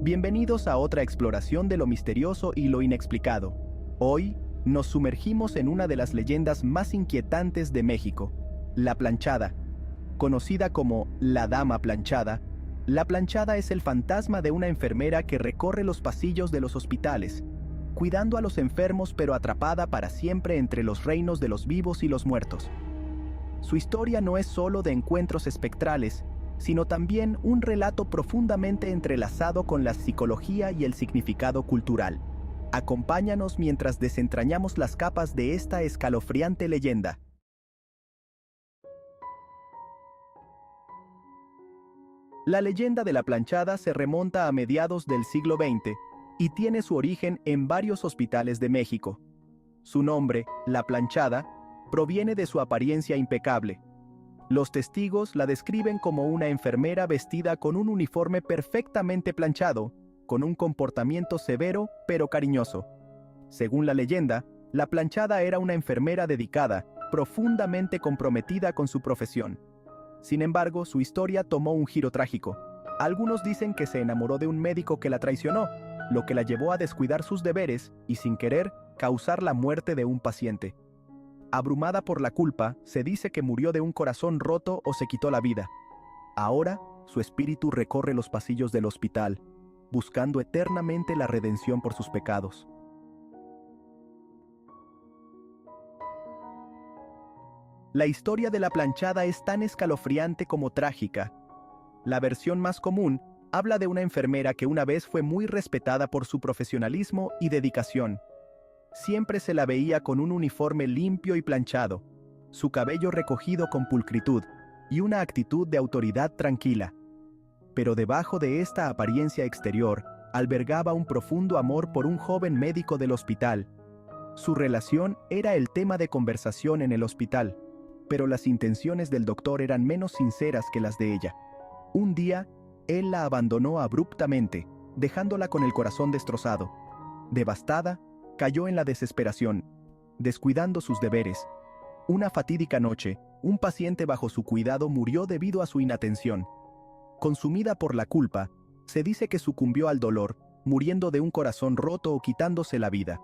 Bienvenidos a otra exploración de lo misterioso y lo inexplicado. Hoy, nos sumergimos en una de las leyendas más inquietantes de México, la planchada. Conocida como la Dama Planchada, la planchada es el fantasma de una enfermera que recorre los pasillos de los hospitales, cuidando a los enfermos pero atrapada para siempre entre los reinos de los vivos y los muertos. Su historia no es solo de encuentros espectrales, sino también un relato profundamente entrelazado con la psicología y el significado cultural. Acompáñanos mientras desentrañamos las capas de esta escalofriante leyenda. La leyenda de la planchada se remonta a mediados del siglo XX y tiene su origen en varios hospitales de México. Su nombre, la planchada, proviene de su apariencia impecable. Los testigos la describen como una enfermera vestida con un uniforme perfectamente planchado, con un comportamiento severo pero cariñoso. Según la leyenda, la planchada era una enfermera dedicada, profundamente comprometida con su profesión. Sin embargo, su historia tomó un giro trágico. Algunos dicen que se enamoró de un médico que la traicionó, lo que la llevó a descuidar sus deberes y, sin querer, causar la muerte de un paciente. Abrumada por la culpa, se dice que murió de un corazón roto o se quitó la vida. Ahora, su espíritu recorre los pasillos del hospital, buscando eternamente la redención por sus pecados. La historia de la planchada es tan escalofriante como trágica. La versión más común habla de una enfermera que una vez fue muy respetada por su profesionalismo y dedicación. Siempre se la veía con un uniforme limpio y planchado, su cabello recogido con pulcritud y una actitud de autoridad tranquila. Pero debajo de esta apariencia exterior, albergaba un profundo amor por un joven médico del hospital. Su relación era el tema de conversación en el hospital, pero las intenciones del doctor eran menos sinceras que las de ella. Un día, él la abandonó abruptamente, dejándola con el corazón destrozado. Devastada, cayó en la desesperación, descuidando sus deberes. Una fatídica noche, un paciente bajo su cuidado murió debido a su inatención. Consumida por la culpa, se dice que sucumbió al dolor, muriendo de un corazón roto o quitándose la vida.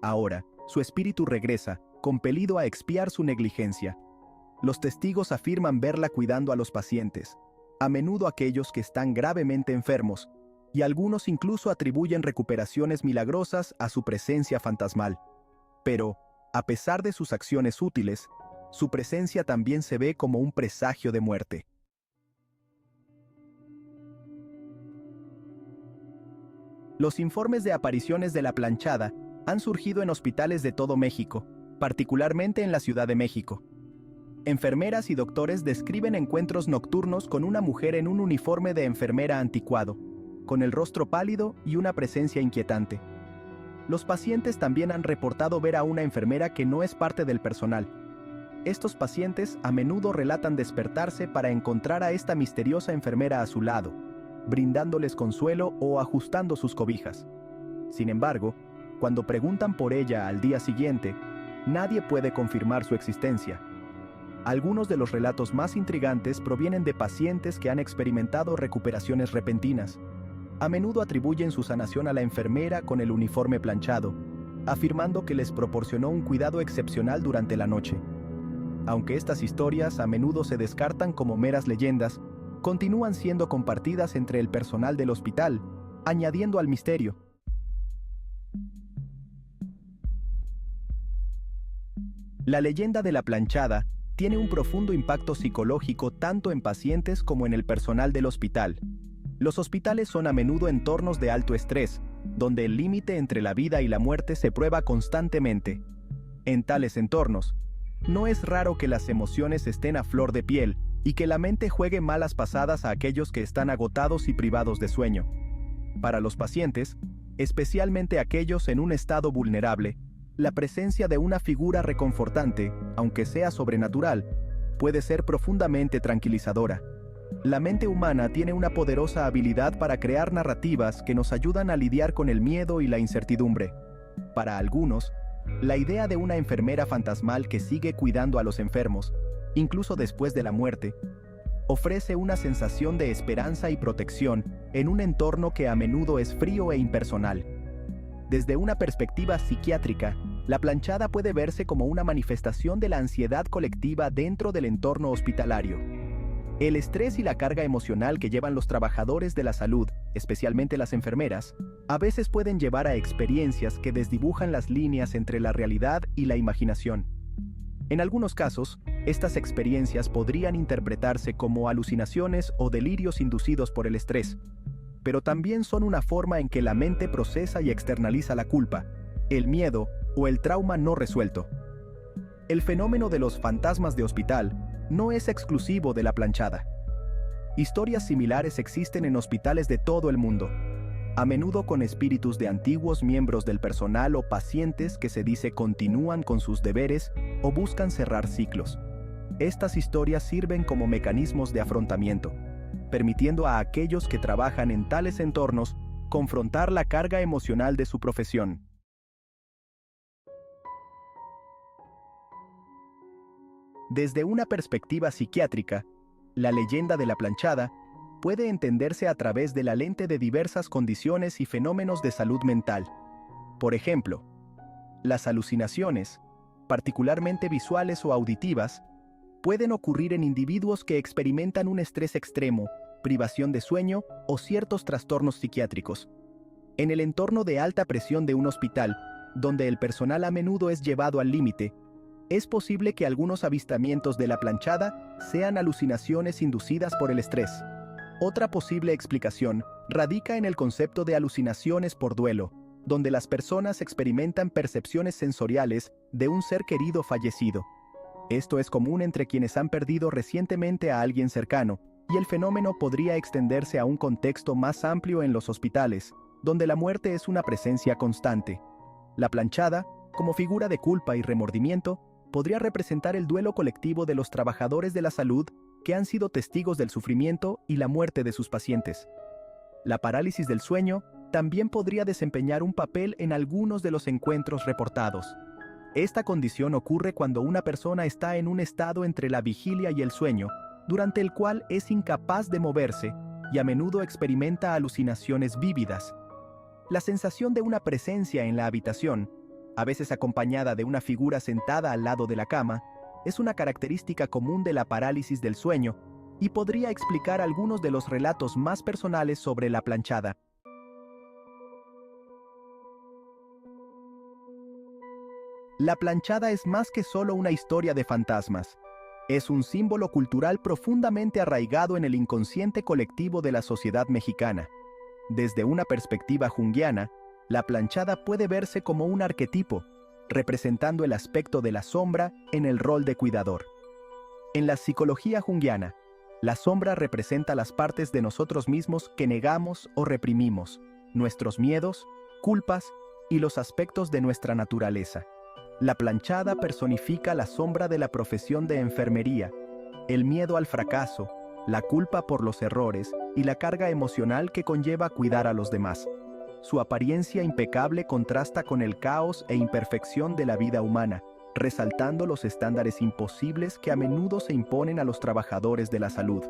Ahora, su espíritu regresa, compelido a expiar su negligencia. Los testigos afirman verla cuidando a los pacientes, a menudo aquellos que están gravemente enfermos, y algunos incluso atribuyen recuperaciones milagrosas a su presencia fantasmal. Pero, a pesar de sus acciones útiles, su presencia también se ve como un presagio de muerte. Los informes de apariciones de la planchada han surgido en hospitales de todo México, particularmente en la Ciudad de México. Enfermeras y doctores describen encuentros nocturnos con una mujer en un uniforme de enfermera anticuado, con el rostro pálido y una presencia inquietante. Los pacientes también han reportado ver a una enfermera que no es parte del personal. Estos pacientes a menudo relatan despertarse para encontrar a esta misteriosa enfermera a su lado, brindándoles consuelo o ajustando sus cobijas. Sin embargo, cuando preguntan por ella al día siguiente, nadie puede confirmar su existencia. Algunos de los relatos más intrigantes provienen de pacientes que han experimentado recuperaciones repentinas. A menudo atribuyen su sanación a la enfermera con el uniforme planchado, afirmando que les proporcionó un cuidado excepcional durante la noche. Aunque estas historias a menudo se descartan como meras leyendas, continúan siendo compartidas entre el personal del hospital, añadiendo al misterio. La leyenda de la planchada tiene un profundo impacto psicológico tanto en pacientes como en el personal del hospital. Los hospitales son a menudo entornos de alto estrés, donde el límite entre la vida y la muerte se prueba constantemente. En tales entornos, no es raro que las emociones estén a flor de piel y que la mente juegue malas pasadas a aquellos que están agotados y privados de sueño. Para los pacientes, especialmente aquellos en un estado vulnerable, la presencia de una figura reconfortante, aunque sea sobrenatural, puede ser profundamente tranquilizadora. La mente humana tiene una poderosa habilidad para crear narrativas que nos ayudan a lidiar con el miedo y la incertidumbre. Para algunos, la idea de una enfermera fantasmal que sigue cuidando a los enfermos, incluso después de la muerte, ofrece una sensación de esperanza y protección en un entorno que a menudo es frío e impersonal. Desde una perspectiva psiquiátrica, la planchada puede verse como una manifestación de la ansiedad colectiva dentro del entorno hospitalario. El estrés y la carga emocional que llevan los trabajadores de la salud, especialmente las enfermeras, a veces pueden llevar a experiencias que desdibujan las líneas entre la realidad y la imaginación. En algunos casos, estas experiencias podrían interpretarse como alucinaciones o delirios inducidos por el estrés, pero también son una forma en que la mente procesa y externaliza la culpa, el miedo o el trauma no resuelto. El fenómeno de los fantasmas de hospital no es exclusivo de la planchada. Historias similares existen en hospitales de todo el mundo, a menudo con espíritus de antiguos miembros del personal o pacientes que se dice continúan con sus deberes o buscan cerrar ciclos. Estas historias sirven como mecanismos de afrontamiento, permitiendo a aquellos que trabajan en tales entornos confrontar la carga emocional de su profesión. Desde una perspectiva psiquiátrica, la leyenda de la planchada puede entenderse a través de la lente de diversas condiciones y fenómenos de salud mental. Por ejemplo, las alucinaciones, particularmente visuales o auditivas, pueden ocurrir en individuos que experimentan un estrés extremo, privación de sueño o ciertos trastornos psiquiátricos. En el entorno de alta presión de un hospital, donde el personal a menudo es llevado al límite, es posible que algunos avistamientos de la planchada sean alucinaciones inducidas por el estrés. Otra posible explicación radica en el concepto de alucinaciones por duelo, donde las personas experimentan percepciones sensoriales de un ser querido fallecido. Esto es común entre quienes han perdido recientemente a alguien cercano, y el fenómeno podría extenderse a un contexto más amplio en los hospitales, donde la muerte es una presencia constante. La planchada, como figura de culpa y remordimiento, podría representar el duelo colectivo de los trabajadores de la salud que han sido testigos del sufrimiento y la muerte de sus pacientes. La parálisis del sueño también podría desempeñar un papel en algunos de los encuentros reportados. Esta condición ocurre cuando una persona está en un estado entre la vigilia y el sueño, durante el cual es incapaz de moverse y a menudo experimenta alucinaciones vívidas. La sensación de una presencia en la habitación, a veces acompañada de una figura sentada al lado de la cama, es una característica común de la parálisis del sueño y podría explicar algunos de los relatos más personales sobre la planchada. La planchada es más que solo una historia de fantasmas. Es un símbolo cultural profundamente arraigado en el inconsciente colectivo de la sociedad mexicana. Desde una perspectiva junguiana, la planchada puede verse como un arquetipo, representando el aspecto de la sombra en el rol de cuidador. En la psicología junguiana, la sombra representa las partes de nosotros mismos que negamos o reprimimos, nuestros miedos, culpas y los aspectos de nuestra naturaleza. La planchada personifica la sombra de la profesión de enfermería, el miedo al fracaso, la culpa por los errores y la carga emocional que conlleva cuidar a los demás. Su apariencia impecable contrasta con el caos e imperfección de la vida humana, resaltando los estándares imposibles que a menudo se imponen a los trabajadores de la salud.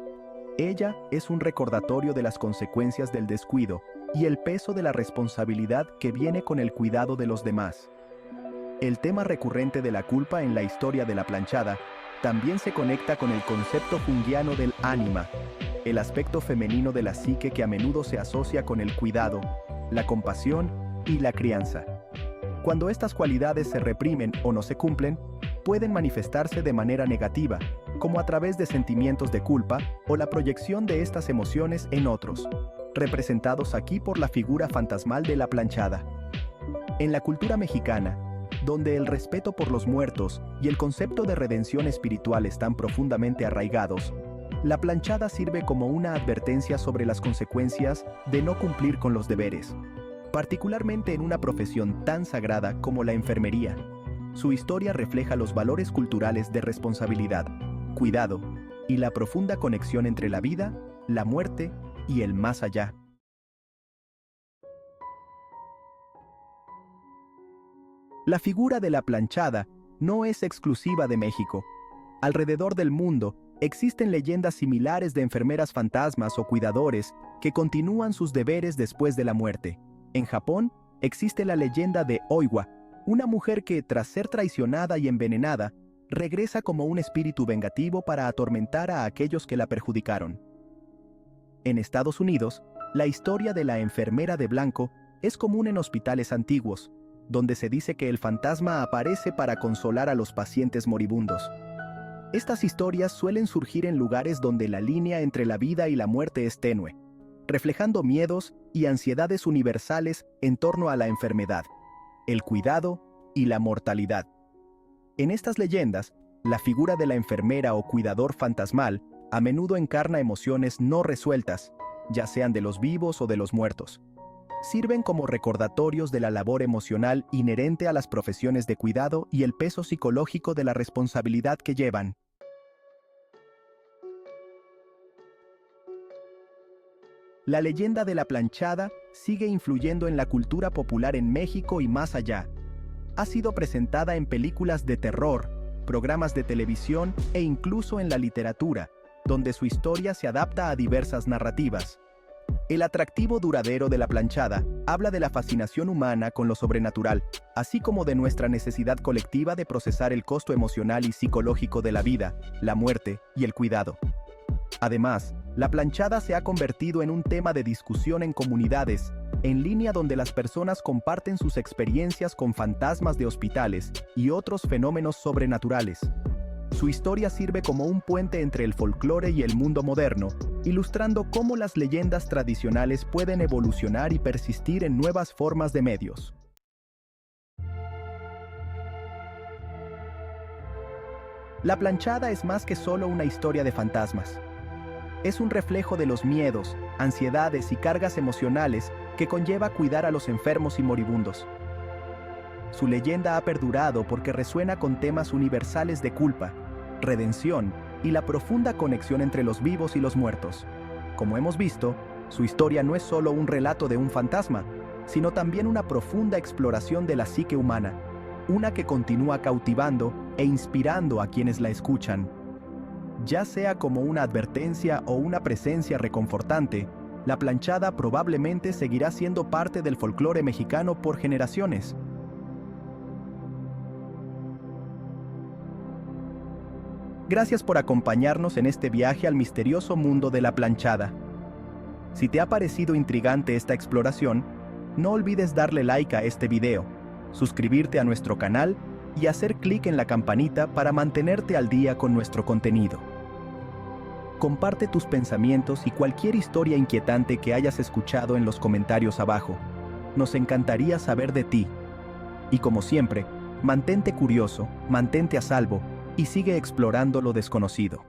Ella es un recordatorio de las consecuencias del descuido y el peso de la responsabilidad que viene con el cuidado de los demás. El tema recurrente de la culpa en la historia de la planchada también se conecta con el concepto junguiano del ánima, el aspecto femenino de la psique que a menudo se asocia con el cuidado, la compasión y la crianza. Cuando estas cualidades se reprimen o no se cumplen, pueden manifestarse de manera negativa, como a través de sentimientos de culpa o la proyección de estas emociones en otros, representados aquí por la figura fantasmal de la planchada. En la cultura mexicana, donde el respeto por los muertos y el concepto de redención espiritual están profundamente arraigados, la planchada sirve como una advertencia sobre las consecuencias de no cumplir con los deberes, particularmente en una profesión tan sagrada como la enfermería. Su historia refleja los valores culturales de responsabilidad, cuidado y la profunda conexión entre la vida, la muerte y el más allá. La figura de la planchada no es exclusiva de México. Alrededor del mundo, Existen leyendas similares de enfermeras fantasmas o cuidadores que continúan sus deberes después de la muerte. En Japón, existe la leyenda de Oiwa, una mujer que, tras ser traicionada y envenenada, regresa como un espíritu vengativo para atormentar a aquellos que la perjudicaron. En Estados Unidos, la historia de la enfermera de blanco es común en hospitales antiguos, donde se dice que el fantasma aparece para consolar a los pacientes moribundos. Estas historias suelen surgir en lugares donde la línea entre la vida y la muerte es tenue, reflejando miedos y ansiedades universales en torno a la enfermedad, el cuidado y la mortalidad. En estas leyendas, la figura de la enfermera o cuidador fantasmal a menudo encarna emociones no resueltas, ya sean de los vivos o de los muertos. Sirven como recordatorios de la labor emocional inherente a las profesiones de cuidado y el peso psicológico de la responsabilidad que llevan. La leyenda de la planchada sigue influyendo en la cultura popular en México y más allá. Ha sido presentada en películas de terror, programas de televisión e incluso en la literatura, donde su historia se adapta a diversas narrativas. El atractivo duradero de la planchada habla de la fascinación humana con lo sobrenatural, así como de nuestra necesidad colectiva de procesar el costo emocional y psicológico de la vida, la muerte y el cuidado. Además, la planchada se ha convertido en un tema de discusión en comunidades, en línea donde las personas comparten sus experiencias con fantasmas de hospitales y otros fenómenos sobrenaturales. Su historia sirve como un puente entre el folclore y el mundo moderno, ilustrando cómo las leyendas tradicionales pueden evolucionar y persistir en nuevas formas de medios. La planchada es más que solo una historia de fantasmas. Es un reflejo de los miedos, ansiedades y cargas emocionales que conlleva cuidar a los enfermos y moribundos. Su leyenda ha perdurado porque resuena con temas universales de culpa, redención y la profunda conexión entre los vivos y los muertos. Como hemos visto, su historia no es solo un relato de un fantasma, sino también una profunda exploración de la psique humana, una que continúa cautivando e inspirando a quienes la escuchan. Ya sea como una advertencia o una presencia reconfortante, la planchada probablemente seguirá siendo parte del folclore mexicano por generaciones. Gracias por acompañarnos en este viaje al misterioso mundo de la planchada. Si te ha parecido intrigante esta exploración, no olvides darle like a este video, suscribirte a nuestro canal y hacer clic en la campanita para mantenerte al día con nuestro contenido. Comparte tus pensamientos y cualquier historia inquietante que hayas escuchado en los comentarios abajo. Nos encantaría saber de ti. Y como siempre, mantente curioso, mantente a salvo y sigue explorando lo desconocido.